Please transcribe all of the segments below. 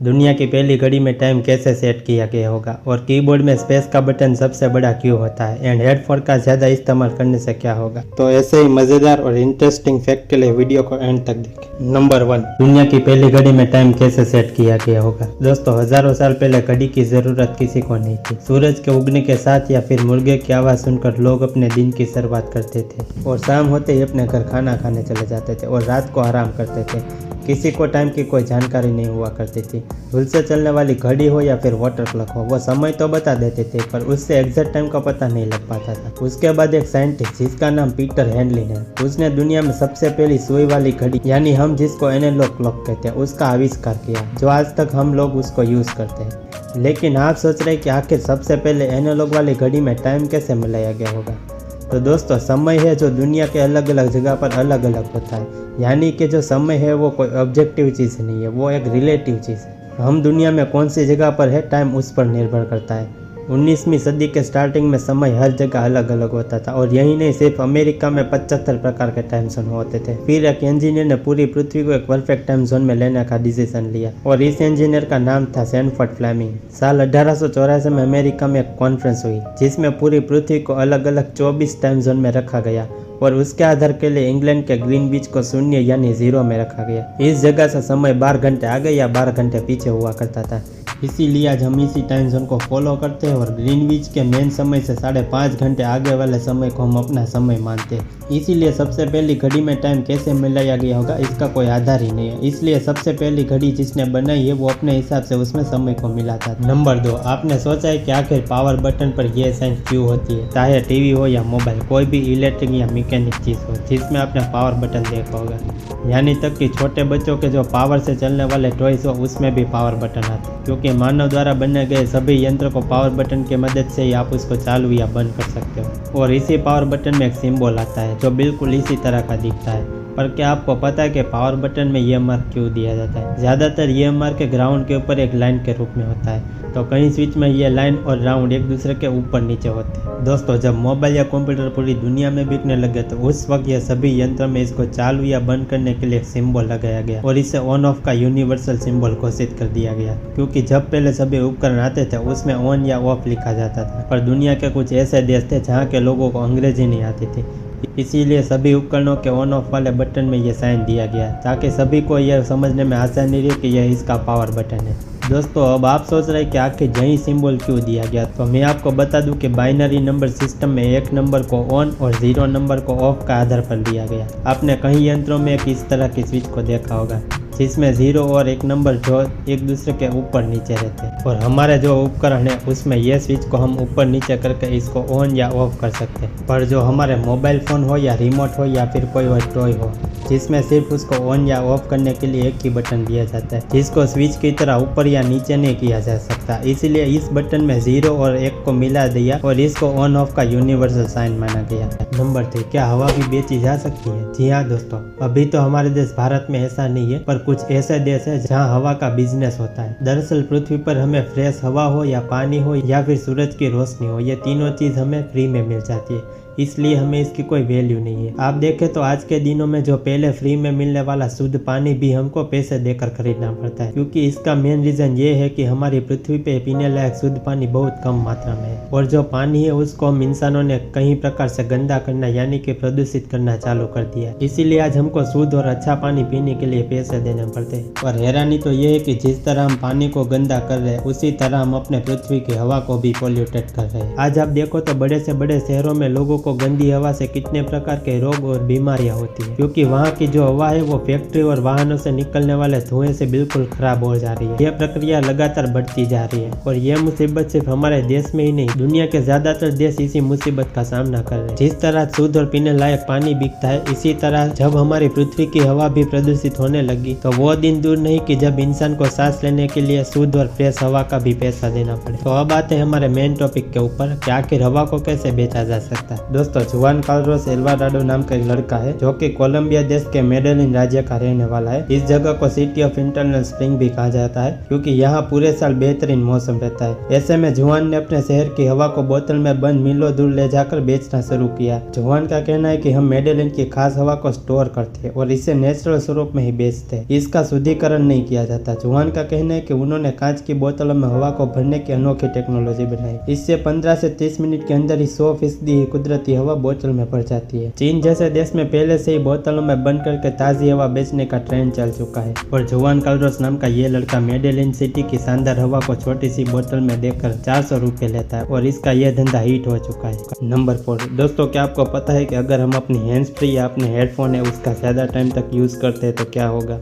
दुनिया की पहली घड़ी में टाइम कैसे सेट किया गया होगा और कीबोर्ड में स्पेस का बटन सबसे बड़ा क्यों होता है एंड हेडफोन का ज़्यादा इस्तेमाल करने से क्या होगा। तो ऐसे ही मज़ेदार और इंटरेस्टिंग फैक्ट के लिए वीडियो को एंड तक देखें। नंबर 1, दुनिया की पहली घड़ी में टाइम कैसे सेट किया गया होगा। दोस्तों, हजारों साल पहले घड़ी की ज़रूरत किसी को नहीं थी। सूरज के उगने के साथ या फिर मुर्गे की आवाज़ सुनकर लोग अपने दिन की शुरुआत करते थे और शाम होते ही अपने घर खाना खाने चले जाते थे और रात को आराम करते थे। किसी को टाइम की कोई जानकारी नहीं हुआ करती थी। धूल से चलने वाली घड़ी हो या फिर वाटर क्लॉक हो, वो समय तो बता देते थे पर उससे एग्जैक्ट टाइम का पता नहीं लग पाता था। उसके बाद एक साइंटिस्ट जिसका नाम पीटर हैंडलिन है, उसने दुनिया में सबसे पहली सुई वाली घड़ी यानी हम जिसको एनालॉग क्लॉक कहते हैं उसका आविष्कार किया, जो आज तक हम लोग उसको यूज करते हैं। लेकिन आप सोच रहे हैं कि आखिर सबसे पहले एनालॉग वाली घड़ी में टाइम कैसे मिलाया गया होगा। तो दोस्तों, समय है जो दुनिया के अलग अलग जगह पर अलग अलग होता है, यानी कि जो समय है वो कोई ऑब्जेक्टिव चीज़ नहीं है, वो एक रिलेटिव चीज़ है। हम दुनिया में कौन सी जगह पर है टाइम उस पर निर्भर करता है। 19वीं सदी के स्टार्टिंग में समय हर जगह अलग अलग होता था और यही नहीं, सिर्फ अमेरिका में 75 प्रकार के टाइम जोन होते थे। फिर एक इंजीनियर ने पूरी पृथ्वी को एक परफेक्ट टाइम जोन में लेने का डिसीजन लिया और इस इंजीनियर का नाम था सैनफोर्ड फ्लेमिंग। साल 1884 में अमेरिका में एक कॉन्फ्रेंस हुई जिसमें पूरी पृथ्वी को अलग अलग 24 टाइम जोन में रखा गया और उसके आधार के लिए इंग्लैंड के ग्रीनविच को 0 यानी 0 में रखा गया। इस जगह से समय 12 घंटे आगे या 12 घंटे पीछे हुआ करता था। इसीलिए आज हम इसी टाइम जोन को फॉलो करते हैं और ग्रीनविच के मेन समय से 5.5 घंटे आगे वाले समय को हम अपना समय मानते हैं। इसीलिए सबसे पहली घड़ी में टाइम कैसे मिलाया गया होगा इसका कोई आधार ही नहीं है। इसलिए सबसे पहली घड़ी जिसने बनाई है वो अपने हिसाब से उसमें समय को मिलाता था। नंबर 2, आपने सोचा है कि आखिर पावर बटन पर यह साइन क्यों होती है। चाहे टीवी हो या मोबाइल, कोई भी इलेक्ट्रिक या मैकेनिक चीज़ हो जिसमें आपने पावर बटन देखा होगा, यानी तक कि छोटे बच्चों के जो पावर से चलने वाले टॉयज हो उसमें भी पावर बटन आते हैं, क्योंकि मानव द्वारा बनाए गए सभी यंत्र को पावर बटन की मदद से ही आप उसको चालू या बंद कर सकते हो। और इसी पावर बटन में एक सिंबल आता है जो बिल्कुल इसी तरह का दिखता है। पर क्या आपको पता है कि पावर बटन में यह मार्क क्यों दिया जाता है। ज़्यादातर यह मार्क ग्राउंड के ऊपर एक लाइन के रूप में होता है, तो कई स्विच में यह लाइन और राउंड एक दूसरे के ऊपर नीचे होते हैं। दोस्तों, जब मोबाइल या कंप्यूटर पूरी दुनिया में बिकने लगे तो उस वक्त यह सभी यंत्र में इसको चालू या बंद करने के लिए एक सिंबल लगाया गया और इसे ऑन ऑफ का यूनिवर्सल सिंबल घोषित कर दिया गया, क्योंकि जब पहले सभी उपकरण आते थे उसमें ऑन या ऑफ लिखा जाता था। पर दुनिया के कुछ ऐसे देश थे जहाँ के लोगों को अंग्रेजी नहीं आती थी, इसीलिए सभी उपकरणों के ऑन ऑफ वाले बटन में यह साइन दिया गया ताकि सभी को यह समझने में आसानी रहे कि यह इसका पावर बटन है। दोस्तों, अब आप सोच रहे हैं कि आखिर यही सिंबल क्यों दिया गया, तो मैं आपको बता दूं कि बाइनरी नंबर सिस्टम में एक नंबर को ऑन और 0 नंबर को ऑफ का आधार पर दिया गया। आपने कई यंत्रों में एक इस तरह की स्विच को देखा होगा जिसमें 0 और 1 नंबर जो एक दूसरे के ऊपर नीचे रहते हैं, और हमारे जो उपकरण है उसमें यह स्विच को हम ऊपर नीचे करके इसको ऑन या ऑफ कर सकते हैं। पर जो हमारे मोबाइल फ़ोन हो या रिमोट हो या फिर कोई और टॉय हो जिसमें सिर्फ उसको ऑन या ऑफ करने के लिए एक ही बटन दिया जाता है, जिसको स्विच की तरह ऊपर या नीचे नहीं किया जा सकता, इसीलिए इस बटन में 0 और 1 को मिला दिया और इसको ऑन ऑफ का यूनिवर्सल साइन माना गया। नंबर 3, क्या हवा भी बेची जा सकती है। जी हाँ दोस्तों, अभी तो हमारे देश भारत में ऐसा नहीं है, पर कुछ ऐसे देश है जहाँ हवा का बिजनेस होता है। दरअसल पृथ्वी पर हमें फ्रेश हवा हो या पानी हो या फिर सूरज की रोशनी हो, ये तीनों चीज हमें फ्री में मिल जाती है, इसलिए हमें इसकी कोई वैल्यू नहीं है। आप देखें तो आज के दिनों में जो पहले फ्री में मिलने वाला शुद्ध पानी भी हमको पैसे देकर खरीदना पड़ता है, क्योंकि इसका मेन रीजन ये है कि हमारी पृथ्वी पे पीने लायक शुद्ध पानी बहुत कम मात्रा में है और जो पानी है उसको हम इंसानों ने कई प्रकार से गंदा करना यानी कि प्रदूषित करना चालू कर दिया है। इसीलिए आज हमको शुद्ध और अच्छा पानी पीने के लिए पैसे देने पड़ते हैं। और हैरानी तो ये है कि जिस तरह हम पानी को गंदा कर रहे हैं उसी तरह हम अपने पृथ्वी की हवा को भी पॉल्यूटेड कर रहे हैं। आज आप देखो तो बड़े से बड़े शहरों में लोगों को गंदी हवा से कितने प्रकार के रोग और बीमारियां होती है, क्योंकि वहाँ की जो हवा है वो फैक्ट्री और वाहनों से निकलने वाले धुएं से बिल्कुल खराब हो जा रही है। यह प्रक्रिया लगातार बढ़ती जा रही है और यह मुसीबत सिर्फ हमारे देश में ही नहीं, दुनिया के ज्यादातर देश इसी मुसीबत का सामना कर रहे हैं। जिस तरह शुद्ध और पीने लायक पानी बिकता है, इसी तरह जब हमारी पृथ्वी की हवा भी प्रदूषित होने लगी तो वो दिन दूर नहीं कि जब इंसान को सांस लेने के लिए शुद्ध और फ्रेश हवा का भी पैसा देना पड़े। तो अब आते हैं हमारे मेन टॉपिक के ऊपर कि आखिर हवा को कैसे बेचा जा सकता है। दोस्तों जुआन कार्लोस एल्वाराडो नाम का एक लड़का है जो कि कोलंबिया देश के मेडेलिन राज्य का रहने वाला है। इस जगह को सिटी ऑफ इंटरनल स्प्रिंग भी कहा जाता है क्योंकि यहाँ पूरे साल बेहतरीन मौसम रहता है। ऐसे में जुआन ने अपने शहर की हवा को बोतल में बंद मीलों दूर ले जाकर बेचना शुरू किया। जुआन का कहना है कि हम मेडेलिन की खास हवा को स्टोर करते और इसे नेचुरल स्वरूप में ही बेचते, इसका शुद्धिकरण नहीं किया जाता। जुआन का कहना है कि उन्होंने कांच की बोतलों में हवा को भरने की अनोखी टेक्नोलॉजी बनाई। इससे 15 से 30 मिनट के अंदर ही 100% कुदरती हवा बोतल में भर जाती है। चीन जैसे देश में पहले से ही बोतलों में बंद करके ताज़ी हवा बेचने का ट्रेंड चल चुका है और जुआन कार्लोस नाम का ये लड़का मेडेलिन सिटी की शानदार हवा को छोटी सी बोतल में देकर 400 रुपये लेता है और इसका यह धंधा हिट हो चुका है। नंबर 4 दोस्तों, क्या आपको पता है कि अगर हम अपनी हैंड्स फ्री या अपने हेडफोन है उसका ज़्यादा टाइम तक यूज़ करते हैं तो क्या होगा।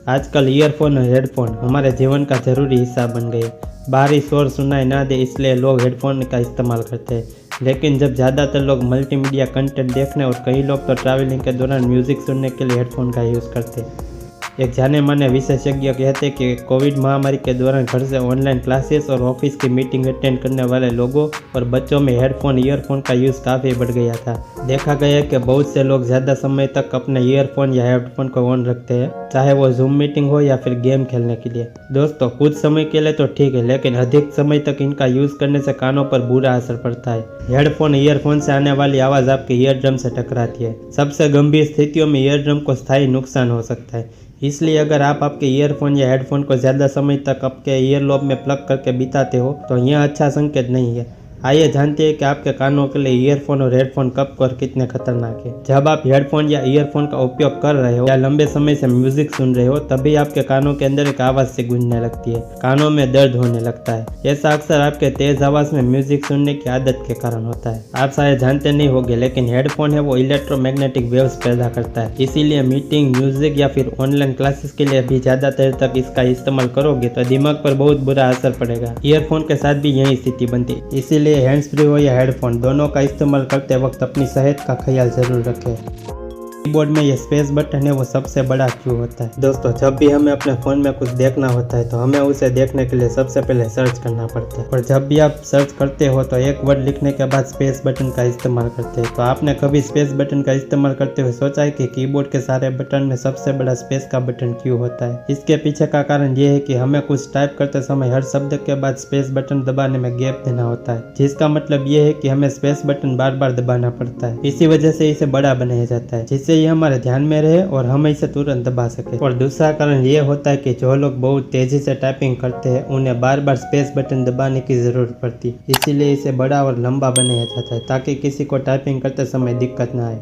आजकल ईयरफोन और हेडफोन हमारे जीवन का जरूरी हिस्सा बन गए। बाहरी शोर सुनाई ना दे इसलिए लोग हेडफोन का इस्तेमाल करते हैं, लेकिन जब ज़्यादातर लोग मल्टीमीडिया कंटेंट देखने और कई लोग तो ट्रैवलिंग के दौरान म्यूजिक सुनने के लिए हेडफोन का यूज़ करते हैं। एक जाने माने विशेषज्ञ कहते हैं कि कोविड महामारी के दौरान घर से ऑनलाइन क्लासेस और ऑफिस की मीटिंग अटेंड करने वाले लोगों और बच्चों में हेडफोन ईयरफोन का यूज़ काफ़ी बढ़ गया था। देखा गया कि बहुत से लोग ज़्यादा समय तक अपने ईयरफोन या हेडफोन को ऑन रखते हैं, चाहे वो जूम मीटिंग हो या फिर गेम खेलने के लिए। दोस्तों कुछ समय के लिए तो ठीक है, लेकिन अधिक समय तक इनका यूज़ करने से कानों पर बुरा असर पड़ता है। हेडफोन ईयरफोन से आने वाली आवाज़ आपके ईयरड्रम से टकराती है। सबसे गंभीर स्थितियों में ईयरड्रम को स्थायी नुकसान हो सकता है। इसलिए अगर आप आपके ईयरफोन या हेडफोन को ज़्यादा समय तक आपके ईयरलोब में प्लग करके बिताते हो तो यह अच्छा संकेत नहीं है। आइए जानते हैं कि आपके कानों के लिए ईयरफोन और हेडफोन कब और कितने खतरनाक है। जब आप हेडफोन या ईयरफोन का उपयोग कर रहे हो या लंबे समय से म्यूजिक सुन रहे हो तभी आपके कानों के अंदर एक आवाज़ से गूंजने लगती है, कानों में दर्द होने लगता है। ऐसा अक्सर आपके तेज आवाज़ में म्यूजिक सुनने की आदत के कारण होता है। आप शायद जानते नहीं होंगे, लेकिन हेडफोन है वो इलेक्ट्रोमैग्नेटिक वेव्स पैदा करता है। इसीलिए मीटिंग, म्यूजिक या फिर ऑनलाइन क्लासेस के लिए भी ज़्यादा देर तक इसका इस्तेमाल करोगे तो दिमाग पर बहुत बुरा असर पड़ेगा। ईयरफोन के साथ भी यही स्थिति बनती है। इसीलिए हैंड्स फ्री हो या हेडफोन, दोनों का इस्तेमाल करते वक्त अपनी सेहत का ख्याल जरूर रखें। कीबोर्ड में ये स्पेस बटन है वो सबसे बड़ा क्यों होता है। दोस्तों जब भी हमें अपने फ़ोन में कुछ देखना होता है तो हमें उसे देखने के लिए सबसे पहले सर्च करना पड़ता है, और जब भी आप सर्च करते हो तो एक वर्ड लिखने के बाद स्पेस बटन का इस्तेमाल करते हैं। तो आपने कभी स्पेस बटन का इस्तेमाल करते हुए सोचा है कि कीबोर्ड के सारे बटन में सबसे बड़ा स्पेस का बटन क्यों होता है। इसके पीछे का कारण ये है कि हमें कुछ टाइप करते समय हर शब्द के बाद स्पेस बटन दबाने में गैप देना होता है, जिसका मतलब ये है कि हमें स्पेस बटन बार बार दबाना पड़ता है। इसी वजह से इसे बड़ा बनाया जाता है जिससे ये हमारे ध्यान में रहे और हम इसे तुरंत दबा सके। और दूसरा कारण ये होता है कि जो लोग बहुत तेजी से टाइपिंग करते हैं उन्हें बार बार स्पेस बटन दबाने की जरूरत पड़ती है। इसीलिए इसे बड़ा और लंबा बनाया जाता है ताकि किसी को टाइपिंग करते समय दिक्कत ना आए।